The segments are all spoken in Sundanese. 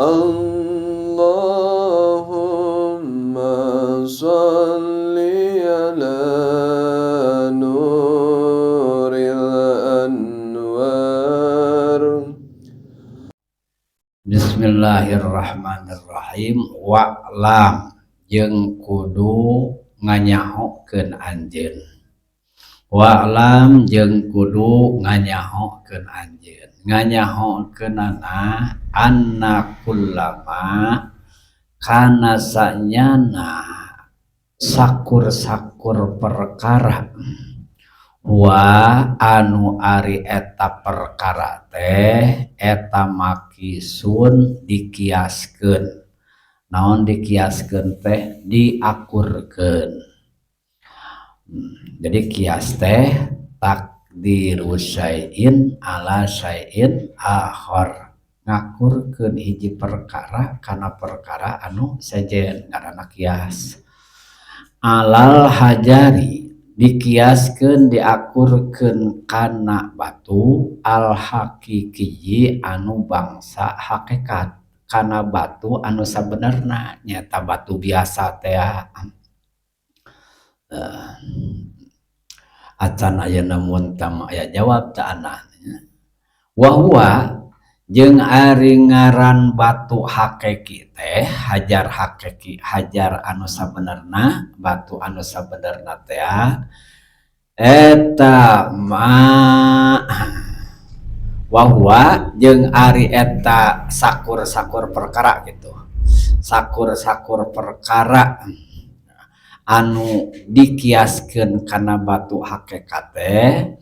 Allahumma sholli ala nuril anwar. Bismillahirrahmanirrahim. Wa'lam jeung kudu nganyahokeun anjeun. Wa'lam jeung kudu nganyahokeun anjeun. Nganyahokeunana anna kullama kana sanyana sakur-sakur perkara wa anu ari eta perkara teh eta makisun dikiaskeun. Naon dikiaskeun teh? Diakurkeun. Jadi kias teh takdiru syai'in ala syai'in akhar, ngakurkeun hiji perkara kana perkara anu sejen, ngaranna kias. Alal hajari dikiaskeun diakurkeun kana batu al haqiqi anu bangsa hakikat, kana batu anu sabenerna nyata batu biasa teh. Acan ayeuna mun tam aya jawab teh anahnya. Wa huwa jeung ari ngaran batu haqiqi teh hajar haqiqi, hajar anu sabenerna, batu anu sabenerna teh eta ma wa huwa jeung ari eta sakur-sakur perkara gitu. Sakur-sakur perkara anu dikiaskeun kana batu hakikat teh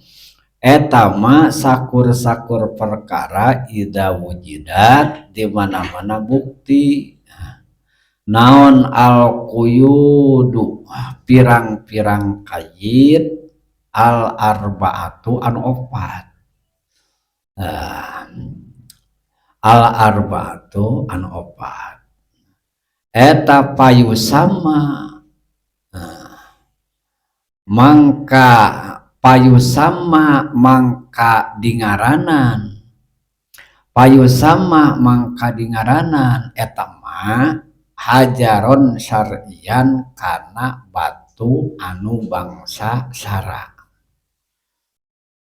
eta mah sakur-sakur perkara ida wujidat di mana-mana bukti. Naon al quyudu pirang-pirang kayit al arbaatu anu opat. Al arbaatu anu opat eta payu sama mangka payu sama mangka dingaranan, payu sama mangka dingaranan eta mah hajaron syar'ian kana batu anu bangsa syara.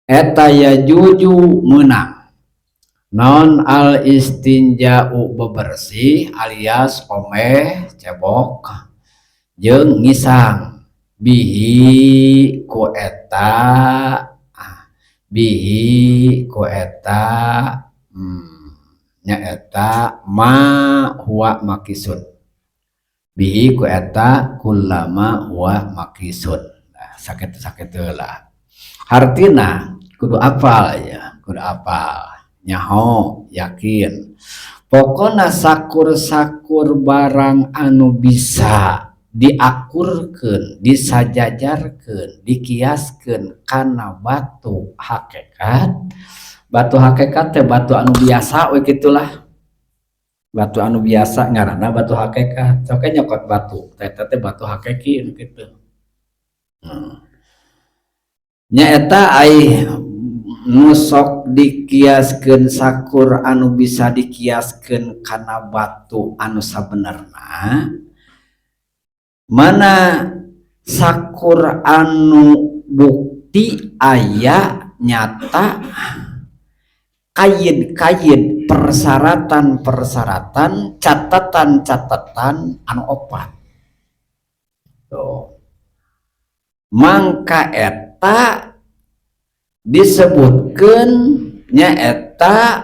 Eta ya juju meunang non al istinja'u bebersih alias omeh cebok jeung ngisang bihi ku eta nyaeta ma huwa makisun, bihi ku eta kullama huwa makisun. Nah, sakitu lah hartina kudu apal ya, kudu apal nyaho yakin. Pokona sakur-sakur barang anu bisa diakurkeun, disajajarkeun, dikiaskeun kana batu hakikat. Batu hakikat teh batu anu biasa we gitulah. Batu anu biasa ngaranna batu hakikat. Sok nyokot batu, teh batu hakiki kitu. Nya eta ai nu sok dikiaskeun sakur anu bisa dikiaskeun kana batu anu sabenerna. Mana sakur anu bukti aya nyata kayid-kayid persyaratan-persyaratan catatan-catatan anu opat. Tuh. Mangka eta disebutkeun nya eta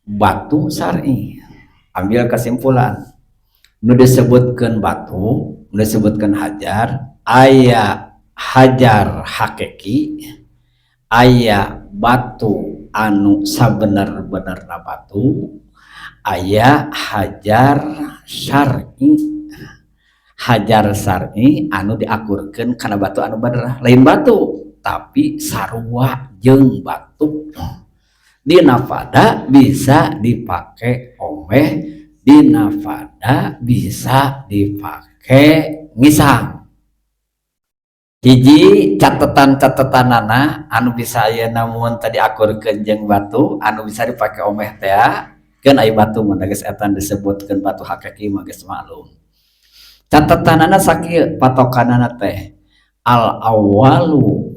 batu syar'i. Ambil kesimpulan. Nu disebutkeun batu, nu disebutkeun hajar, aya hajar hakiki, aya batu anu sabener-benerna batu, aya hajar syar'i. Hajar syar'i anu diakurkeun kana batu anu bener, lain batu tapi sarua jeung batu. Dina fada bisa dipake omeh, dina fada bisa dipake ngisang. Hiji catatan-catatanana anu bisa ayeuna mun tadi akurkeun jeung batu anu bisa dipake omeh teh kan aya batu mun geus etan disebutkeun batu hakiki mah geus maklum. Catatanana sakieu patokanana teh al awwalu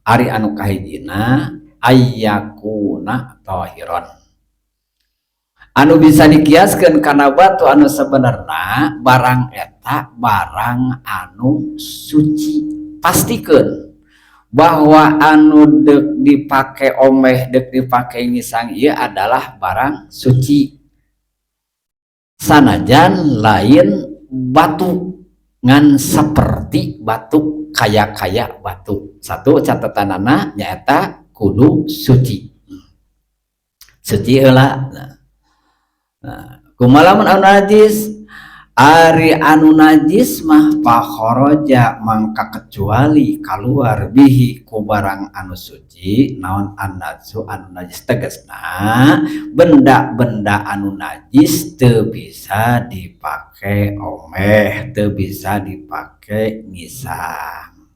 ari anu kahijina ayyakuna tahiron. Anu bisa dikiaskeun kana batu anu sebenarna barang eta barang anu suci. Pastikeun bahwa anu dek dipake omeh dek dipake ngisang ieu adalah barang suci. Sanajan lain batu ngan seperti batu kaya batu. Satu catatanana nyaeta kudu suci. Suci heula. Kumalamun anu najis ari anu najis mah pakhoroja mangka kecuali keluar bihi ku barang anu suci naon annatsu anu najis tegasna benda-benda anu najis teu bisa dipake omeh teu bisa dipake ngisang.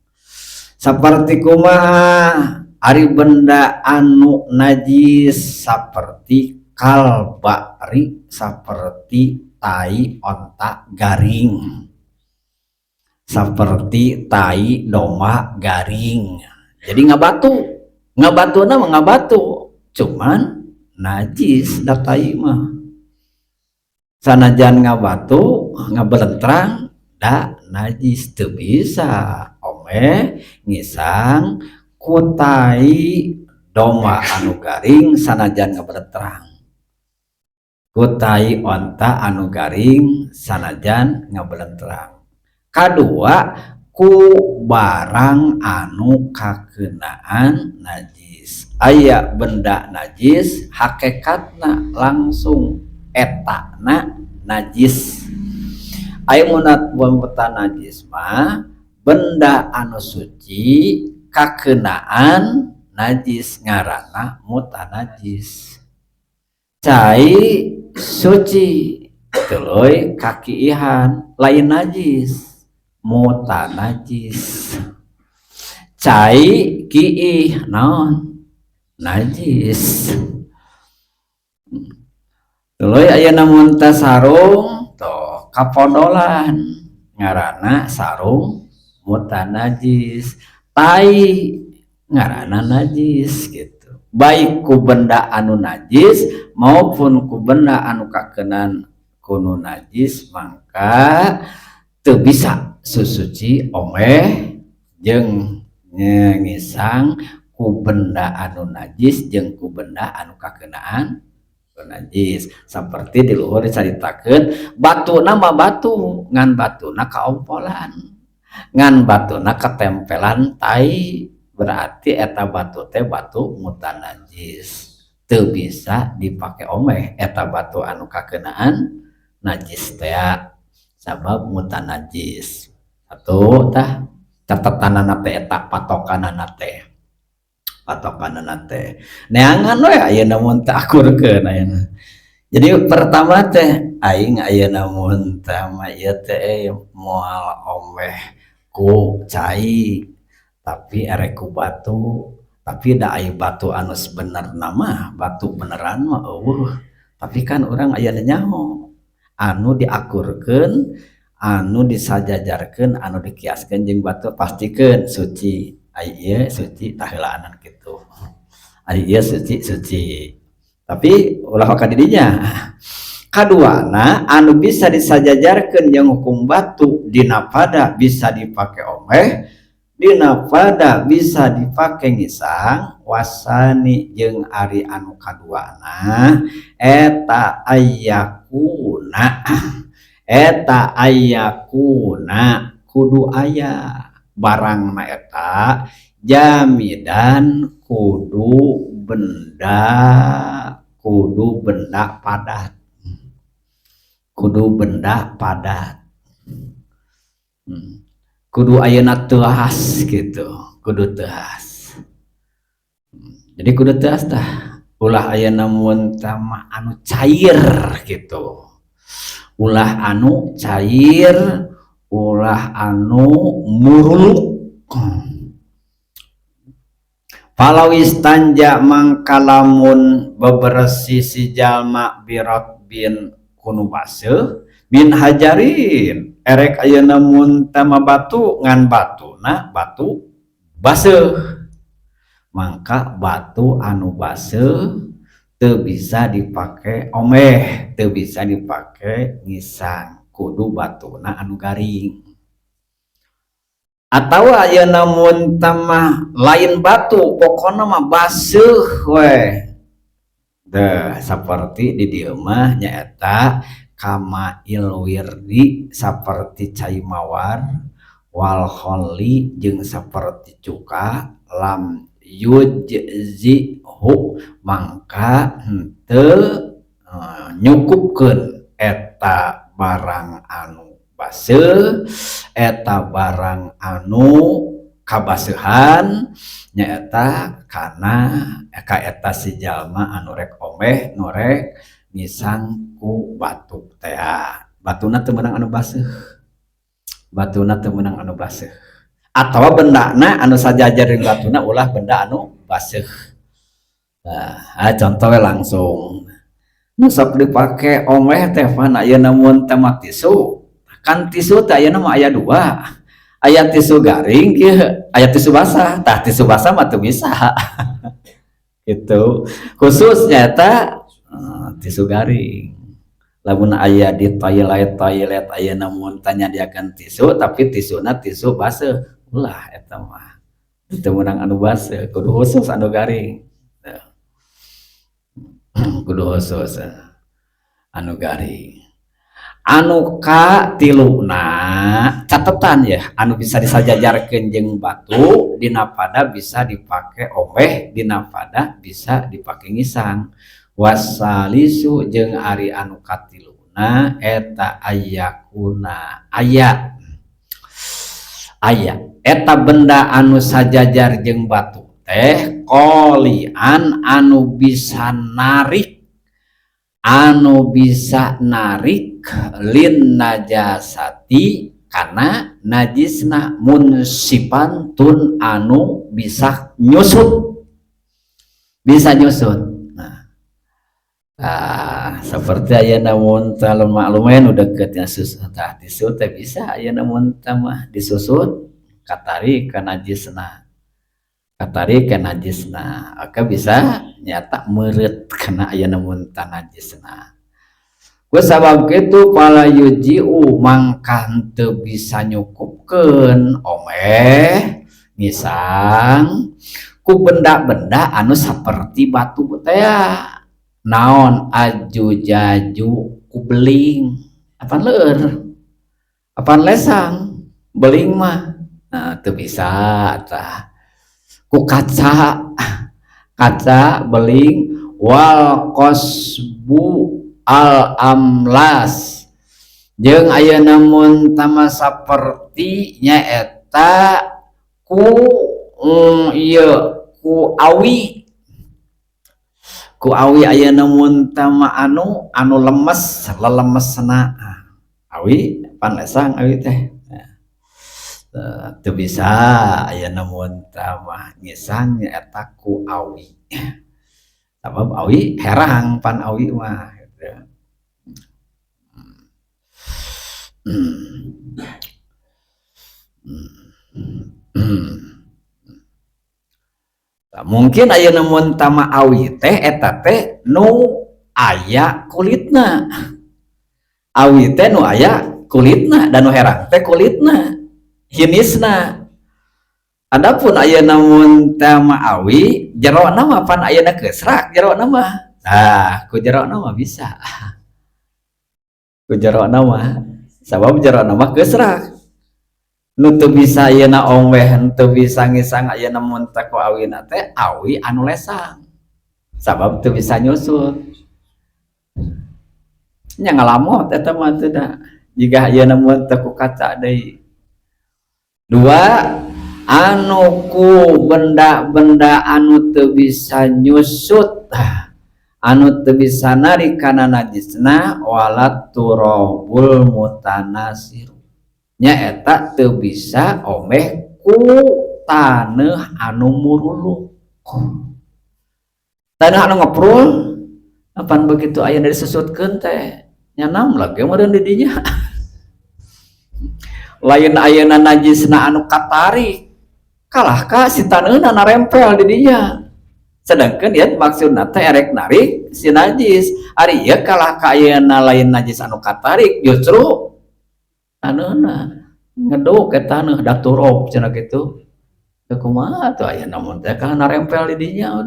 Saperti kumaha ari benda anu najis saperti kalbari seperti tai onta garing, seperti tai domba garing. Jadi ngabatu nama ngabatu, cuman najis da tai mah. Sanajan ngabatu ngabelentrang da najis teu bisa omeh ngisang ku tai domba anu garing sanajan ngabelentrang. Kutai onta anu garing sanajan ngabelentrang. Kadua ku barang anu kakenaan najis. Aya benda najis hakikatna langsung etana najis. Aya munat benda najis mah benda anu suci kakenaan najis ngaranna mutanajis. Cai suci tuluy kaki ihan lain najis mutanajis. Cai kiih naon najis. Tuluy ayeuna mun teh sarung toh kapodolan ngaranna sarung mutanajis. Tai ngaranna najis gitu. Baik ku benda anu najis maupun ku benda anu kakenan kuno najis mangka teu bisa susuci omeh jeung ngisang ku benda anu najis jeung ku benda anu kakenaan najis. Seperti di luhur dicaritakeun batuna mah batu ngan batuna kaompolan ngan batuna ketempelan tai berarti eta batu teh batu mutanajis teu bisa dipake omeh eta batu anu kakenaan najis teh sabab mutanajis. Satu tah catatanana teh eta patokanana teh neangan we ayeuna mun teh akurkeun ayeuna. Jadi pertama teh aing ayeuna mun teh mah ieu teh moal omeh ku cai tapi erek ku batu tapi da aya batu anu sebenarna mah batu beneran mah tapi kan urang aya nyaho anu diakurkeun anu disajajarkeun anu dikiaskeun jeung batu pastikeun suci aya suci tah heulaanan kitu aya suci tapi ulah ka didinya. Kaduana anu bisa disajajarkeun jeung hukum batu dina pada bisa dipake omeh dina pada bisa dipake ngisang wasani jeung ari anu kaduana eta ayakuna kudu aya barang na eta jamidan kudu benda padat kudu ayeuna teuas gitu kudu teuas. Jadi kudu teuas tah ulah ayeuna mun tama anu cair gitu ulah anu cair ulah anu muruluk Palawistanja mangkalamun bebersih si jalma birot bin kunu baseuh bin hajarin erek ayeuna mun tama batu ngan batuna batu baseuh mangka batu anu baseuh teu bisa dipake omeh teu bisa dipake ngisang kudu batuna anu garing atau ayeuna mun tamah lain batu pokona mah baseuh we teh saperti di dieu mah nyaeta kamail wirdi saperti cai mawar wal kholi jeung saperti cuka lam yujzihu mangka henteu nyukupkeun eta barang anu baseuh eta barang anu kabaseuhan nyaeta kana ka eta si jalma anu rek omeh nu rek ngisang ku batu teh batuna teu meunang anu baseuh batuna teu meunang anu baseuh atawa bendana anu sajajar jeung batuna ulah benda anu baseuh nah contoh langsung nu sok dipake omeh teh pan ayeuna mun teh mah tisu kan tisu teh ayeuna mah aya dua aya tisu garing kieu aya tisu basah tah tisu basah mah teu bisa gitu khususnya eta tisu garing lamun aya di toilet ayeuna mun tanya diakan tisu tapi tisuna tisu baseuh ulah eta mah teu meunang anu baseuh kudu khusus anu garing kudu khusus anu garing anu ka tiluna catetan ya anu bisa disajajarkeun jeung batu dina pada bisa dipake omeh dina pada bisa dipake ngisang wasalisu jeung ari anu katiluna eta ayakuna aya eta benda anu sajajar jeung batu teh qolian anu bisa narik lin najasati karena najisna munsipan tun anu bisa nyusut nah seperti ayeuna mun teu maklumen udah deket susut tah tisu teh bisa ayeuna mun teh mah disusut katari ka najisna maka bisa nyata meureut kana ayeuna mun teh najisna ku sabab kitu pala yujiu mangka teu bisa nyukupkeun omeh ngisang ku benda-benda anu saperti batu teh naon aju-jaju ku beling apaan leur apaan lesang beling mah nah teu bisa tah ku kaca beling wal qasbu al amlas jeung ayeuna mun tama saperti nyaeta ku ku awi ayeuna mun tama anu lelemesna awi pan lesang awi teh teu bisa ayeuna mun tama ngisang nyaeta ku awi sabab awi herang pan awi mah mungkin ayeuna mun tama awi teh eta teh nu aya kulitna awi teh nu aya kulitna dan nu herang teh kulitna hinisna adapun ayeuna mun tama awi jerona mah pan ayeuna keusrak jerona mah nah ku jerona mah bisa ku jerona mah sabab jerona mah keusrak nu teu bisa ayeuna omeh teu bisa ngisang ayeuna mun teh ku awina teh awi anu lesang sabab teu bisa nyusut nya ngalamot eta mah teu da jiga ayeuna mun teh ku kaca deui dua anu ku benda-benda anu teu bisa nyusut anu teu bisa narik kana najisna walat turabul mutanasir nyaeta teu bisa omeh ku taneuh anu muruluh tanah anu ngoprol apan begitu aya dari sesutkeun teh nyanam lagi meureun di dinya lain ayeuna najisna anu katarik kalah ka si taneuna narempel di dinya sedangkan ya maksudna teh erek narik si najis ari ieu kalah ka ayeuna lain najis anu katarik justru taneuna ngeduk ke taneuh da turop cenah kitu kumaha tuh aya namun teh kalah narempel di dinya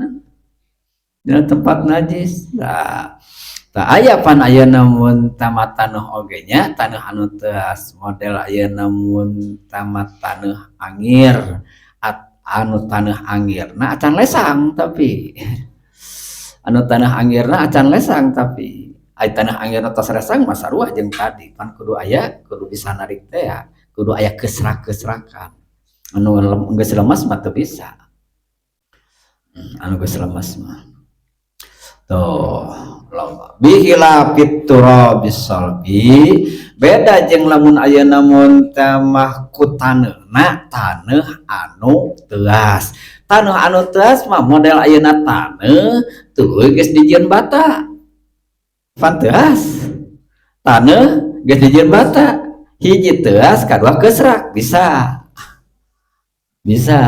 dina tempat najis. Nah, tak aya pan aya namun tamat taneuh oge nya taneuh anu teu model aya namun tamat taneuh angir anu taneuh angirna acan lesang tapi anu taneuh angirna acan lesang tapi ai taneuh angirna tos lesang mah sarua jeung tadi pan kudu bisa narik teh ya kudu aya kesrak-kesrakan anu geus lemes mah teu bisa anu geus lemes mah tuh bihilafit turabis salbi beda jeung lamun aya namun tamah ku taneuna taneuh anu teuas taneuh anu teuas mah model ayeuna taneuh tuluy geus dijieun bata pan teuas taneuh geus dijieun bata hiji teuas kadua kesrak bisa bisa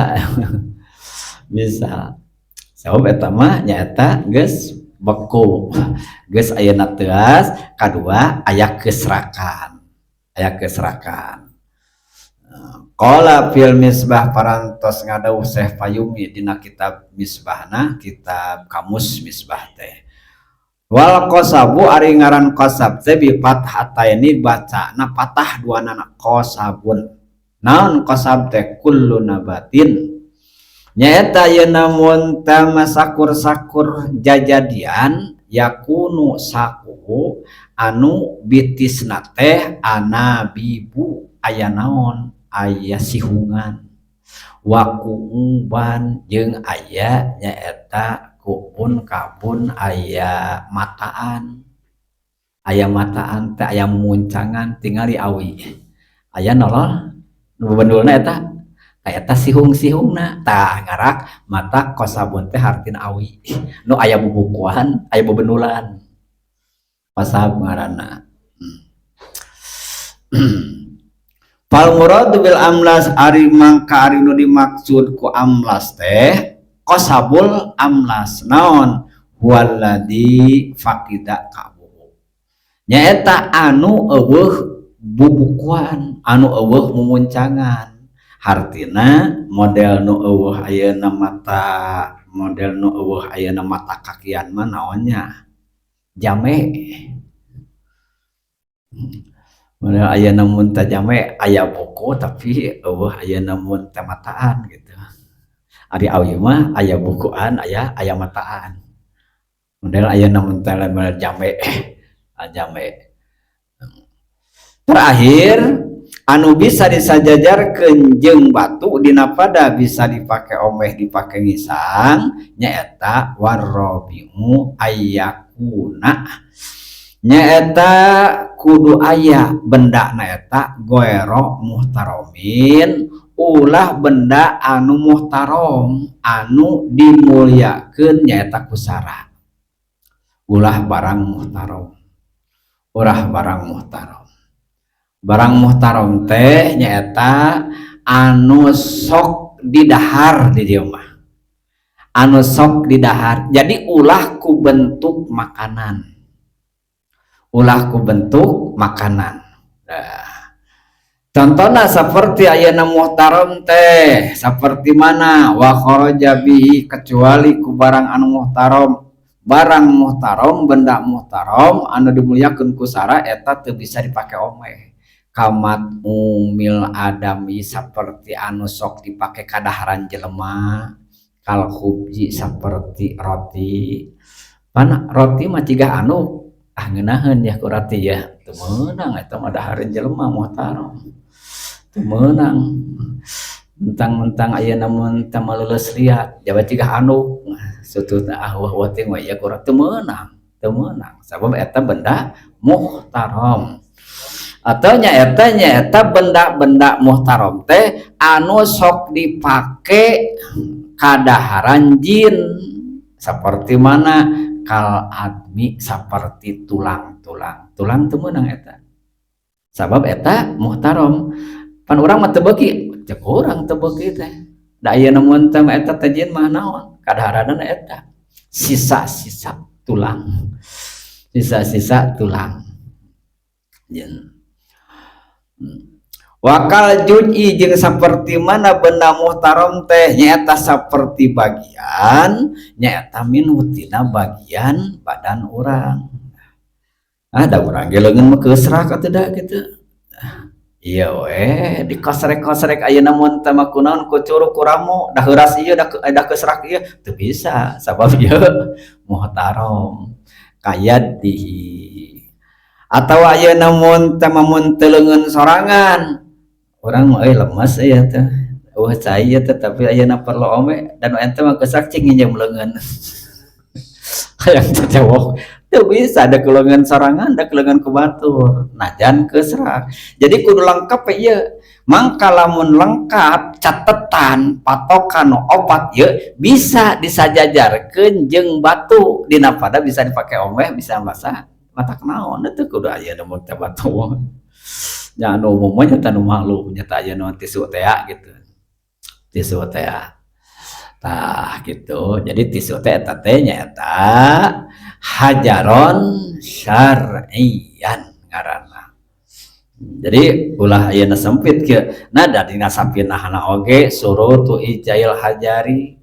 sabab eta mah nyaeta geus beku geus ayeuna teuas kadua aya kesrakan qala fil misbah parantos ngadauh Syekh Payumi dina kitab misbahna kitab kamus misbah teh wal qasabu ari ngaran qasab teh bi fathataini bacana patah duanana qasabun naon qasab teh kullu nabatin nyaeta ye namun tama sakur-sakur jajadian yakunu saku anu bitisna teh anabibu aya naon aya sihungan wakuuban jeung aya nyaeta kubun kabun aya mataan teh aya muncangan tingali awi aya nolol nu bendulna eta sihung-sihungna tah ngarak mata qasabun teh hartina awi nu aya bubukuan aya bebenulan qasab ngaranna fal murad bil amlas ari mangka ari nu dimaksud ku amlas teh qasabul amlas naon huwaladzi faqida kabu nyaeta anu eueuh bubukuan anu eueuh mumuncangan hartina model nu eueuh ayeuna mata kakian mah naonnya jame model ayeuna mun teh jame aya buku tapi eueuh ayeuna mun teh mataan gitu ari awi mah aya bukuan aya mataan model ayeuna mun teh jame terakhir anu bisa disajajarkeun jeung batu dina pada bisa dipake omeh dipake ngisang nyaeta warrobiu ayyakuna nyaeta kudu aya benda naeta goero muhtaromin ulah benda anu muhtarom anu dimulyakeun nyaeta kusara ulah barang muhtarom barang muhtarom teh nyaeta anu sok didahar di dieu mah anu sok didahar jadi ulah ku bentuk makanan nah, contohna seperti ayeuna muhtarom teh seperti mana wa kharaja bihi kecuali ku barang anu muhtarom benda muhtarom anu dimulyakeun ku sara eta teu bisa dipake omeh kamat umil adami seperti anu sok dipake kadaharan jelema kal khubji seperti roti pan roti mah cigah anu ngeunaheun ya ku roti ya teu meunang eta mah dahareun jelema muhtarom teu meunang mentang-mentang ayeuna mun teu maleuleus liat jawa cigah anu sututna wah teh mah ya ku roti teu meunang sabab eta benda muhtarom atau nyaeta benda-benda muhtarom teh anu sok dipake kadaharan jin seperti mana kal admi seperti tulang-tulang teu meunang eta sabab eta muhtaram pan urang mah teu beuki cek urang teu beuki teh da aya namun teh eta teh jin mah naon kadaharanna eta sisa-sisa tulang jin wakal juj'i jeung saperti mana benda muhtaram teh nyaeta saperti bagian nyaeta minutina bagian badan urang ada urang ge leungeun mah keusrak atuh da kitu iya we dikosrek-kosrek ayeuna mun teh mah kunaon ku curug ku ramu da heuras ieu da keusrak ieu teu bisa sabab ieu muhtaram kayadihi atawa ayeuna mun teh mun teu leungeun sorangan orang mah lemes ya teh saya tetapi ayeuna perlu ome dan ente mah keusrak cing nginjem leungeun hayang cecewok teu bisa ada kelengan sorangan ada kelengan ku batur najan keusrak jadi kudu lengkap ieu mangka lamun lengkap catetan patokan obat ieu bisa disajajarkeun jeung batu dina pada bisa dipake omeh bisa masak matak naon teh kudu aya mun teh batu nya anu umum nya tanu maklum nya teh aya naon tisu teh gitu tisu teh tah gitu jadi tisu teh eta teh nyaeta hajaron syar'iyan ngaranna jadi ulah ayeuna sempit kieu nah da dina sapinahna oge surutu ijail hajari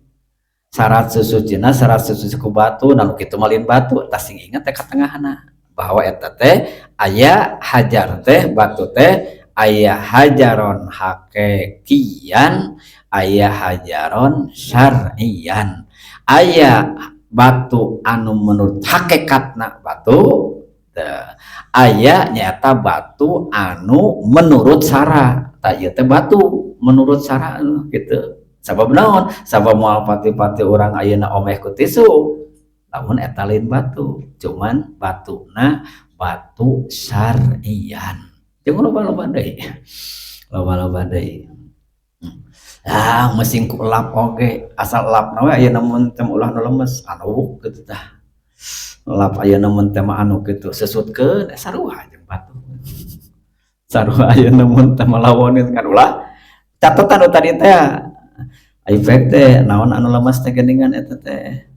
syarat susucina syarat susuci ku batu namun kitu malin batu tah sing inget teh ka tengahna bahwa eta teh aya hajar teh batu teh aya hajaron hakikian aya hajaron syar'iyan aya batu anu menurut hakikatna batu teh aya nyaeta batu anu menurut syara tah ieu teh batu menurut syara gitu sabab naon sabab moal pati-pati urang ayeuna omeh ku tisu lamun eta lain batu cuman batuna batu syar'iyan jeung loba-loba deui mesin ku lap oge asal lap we ayeuna mun teh ulah nu lemes anu kitu tah lap ayeuna mun teh anu kitu sesutkeun sarua jeung batu sarua ayeuna mun teh lawonin kan ulah catetan tadi teh efek teh naon anu lemes teh geuningan eta teh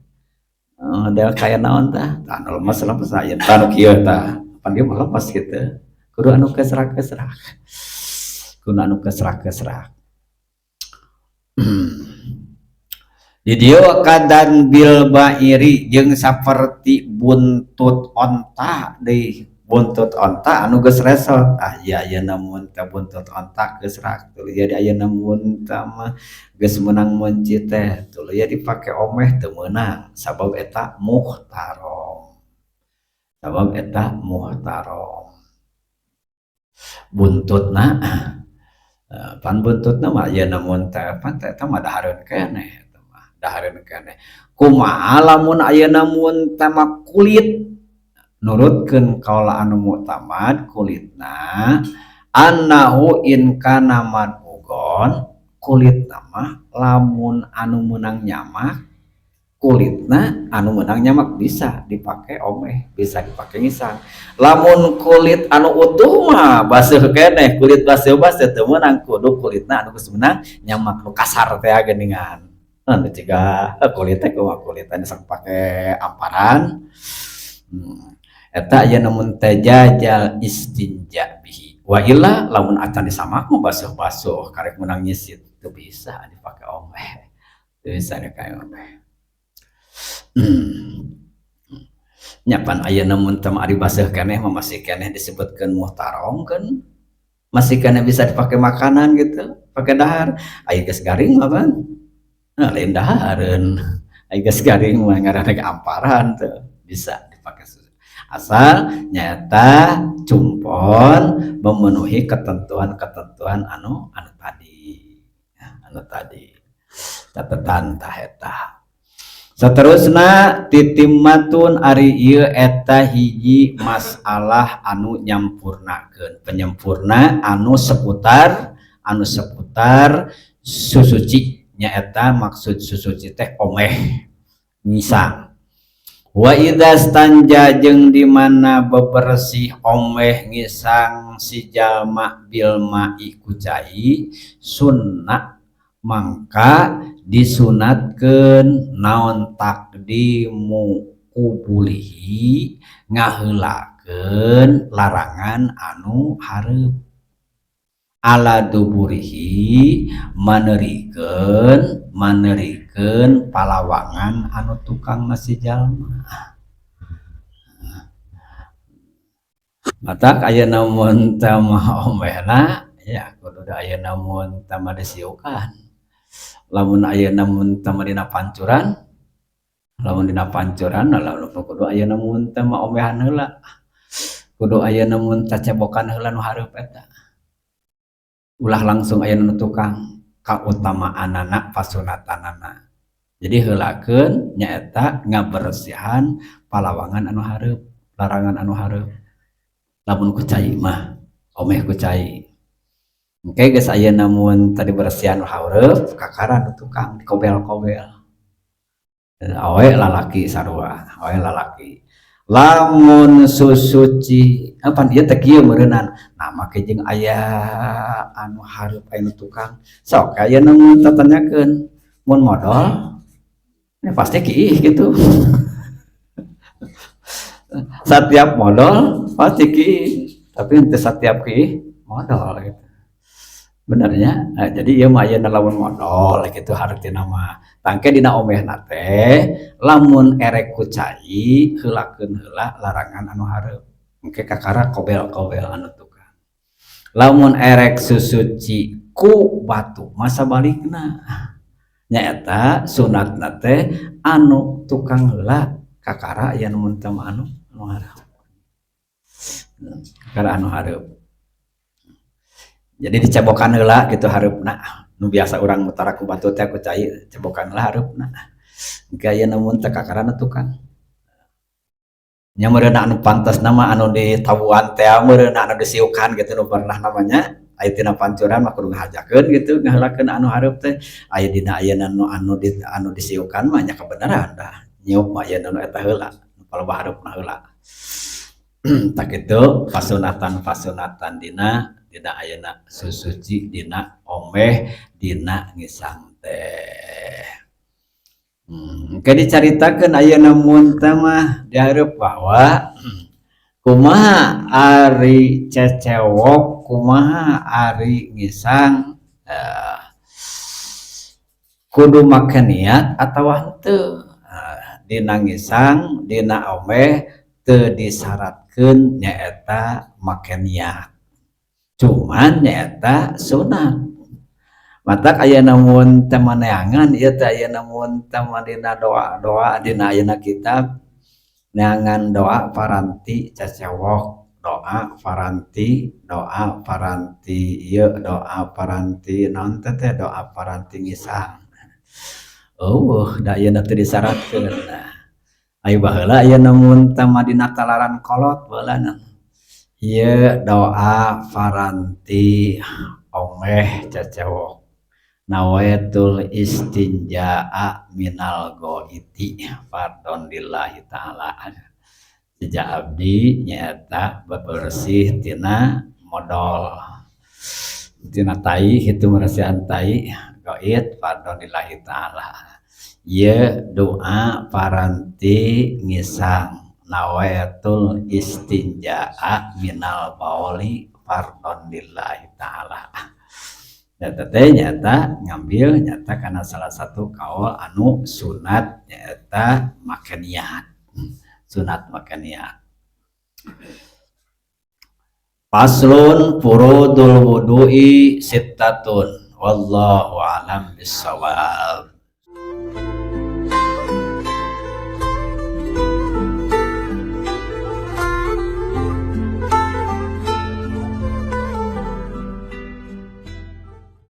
ada kayak naon tah anu lemes ayeuna tah nu kieu tah pan dia mah lemes kitu kudu anu kesrak-kesrak kudu anu kesrak-kesrak di dieu kadan bil bairi jeung saperti buntut onta deui buntut onta anu geus resot ya ayeuna mun teh buntut onta geus rak tuluy jadi ayeuna mun teh mah geus meunang meunci teh tuluy dipake omeh teu meunang sabab eta muhtaram buntutna pan buntutna mah ayeuna mun teh pan teh mah dahareun keneh kumaha lamun ayeuna mun teh mah kulit nurutkeun kaula anu mu'tamad kulitna annahu in kana madbugon kulitna mah lamun anu meunang nyamak kulitna anu meunang nyamak bisa dipake omeh bisa dipake ngisang lamun kulit anu utuh mah baseuh keneh kulit baseuh teu meunang kudu kulitna anu geus meunang nyamak nu kasar teh geuningan anu ciga kulit teh kumaha kulit anu sok pake amparan eta ayeuna mun teh jajal istinja bihi wa illa lamun acan disamak mah basuh-basuh karek meunang nyisit teu bisa dipake omeh teu bisa dipake omeh nyapan ayeuna mun teh ari baseuh keneh mah masih keneh disebutkeun muhtaram kan masih keneh bisa dipake makanan gitu pake dahar aya geus garing mah ban lain dahareun aya geus garing mah ngaranna amparan teu bisa dipake asal nyata cumpon memenuhi ketentuan anu tadi catatan tah eta saterusna titimmatun ari ieu eta hiji masalah anu nyampurnakeun penyempurna anu seputar susuci nyaeta maksud susuci teh omeh ngisang. Wa idza stanja jeung di mana bebersih omeh ngisang si jalma bil ma'i ku cai sunnah mangka disunatkeun naon takdimu kubulihi ngaheulakeun larangan anu hareup ala duburihi manerikeun palawangan anu tukang nasi jalma. Matak ayeuna mun teu omehna ya kudu ayeuna mun teu disiukan. Lamun ayeuna mun teu dina pancuran, lamun dina pancuran lamun kudu ayeuna mun teu omehan heula. Kudu ayeuna mun cacebokan heula nu hareup eta. Ulah langsung ayeuna tukang kautamaanana pasunatanana. Jadi heulakeun nyaeta ngabersihan palawangan anu hareup, larangan anu hareup. Lamun ku cai mah omeh ku cai. Engke geus ayeuna mun tadi bersihan hareup kakara anu tukang dikobel-kobel. Awe lalaki sarua, awe lalaki. Lamun susuci apa ieu teh kieu meureunana nah make jeung aya anu hareup anu tukang sok ayeuna mun tatanyakeun mun modal ya pasti kieu gitu. Setiap modal pasti kieu tapi teu setiap kieu modal gitu benernya. Nah, jadi ieu mah ayeuna lamun modal gitu hareutina mah tangke dina omehna teh lamun erek ku cai heulakeun heula larangan anu hareup engke kakara kobel-kobel anu tukang. Lamun erek susuci ku batu masa balikna nyaeta sunatna teh anu tukang heula kakara aya mun teu anu hareup. Kakara anu hareup. Jadi dicebokan heula gitu hareupna nu biasa urang mutara ku batu teh ku cai cebokan heula hareupna engke aya namun teh kakarana tukang nya meureunna anu pantes nama anu ditabuan teh meureunna anu disiukan gitu nu pernah namanya aya tina pancuran mah kudu ngahajakeun gitu ngaheulakeun anu hareup teh aya dina ayeuna anu disiukan mah nya kebenaran dah nyiuk mah aya nu eta heula nu paloba hareupna heula. Tak kitu pasunatan dina ayeuna susuci dina omeh dina ngisang teh. Ke dicaritakeun ayeuna mun teh mah dihareup bahwa kumaha ari cecewok kumaha ari ngisang kudu make niat atawa henteu. Dina ngisang dina omeh teu disyaratkeun nyaeta make niat. Cuman nyata sunat. Matak ayeuna mun teh maneangan ieu teh ayeuna mun teh dina doa-doa dina ayeuna kitab neangan doa paranti cacewok doa paranti ieu doa paranti naon teh doa paranti ngisang. Da ayeuna teu disyaratkeun. Aya baheula ayeuna mun teh dina talaran kolot baheulana ieu doa paranti omeh cacewok nawaitul istinjaa minal goiti pardon lillahi ta'ala sejak abdi nyata bebersih tina modal tina tai itu meresihan tai goit pardon lillahi ta'ala ieu doa paranti ngisang nawaitul istinjaa minal bauli pardon lillahi ta'ala. Nyata ngambil nyata karena salah satu kaul anu sunat nyata make niat. Sunat make niat. Paslun furudul wudu'i sittatun wallahu a'lam bissawab.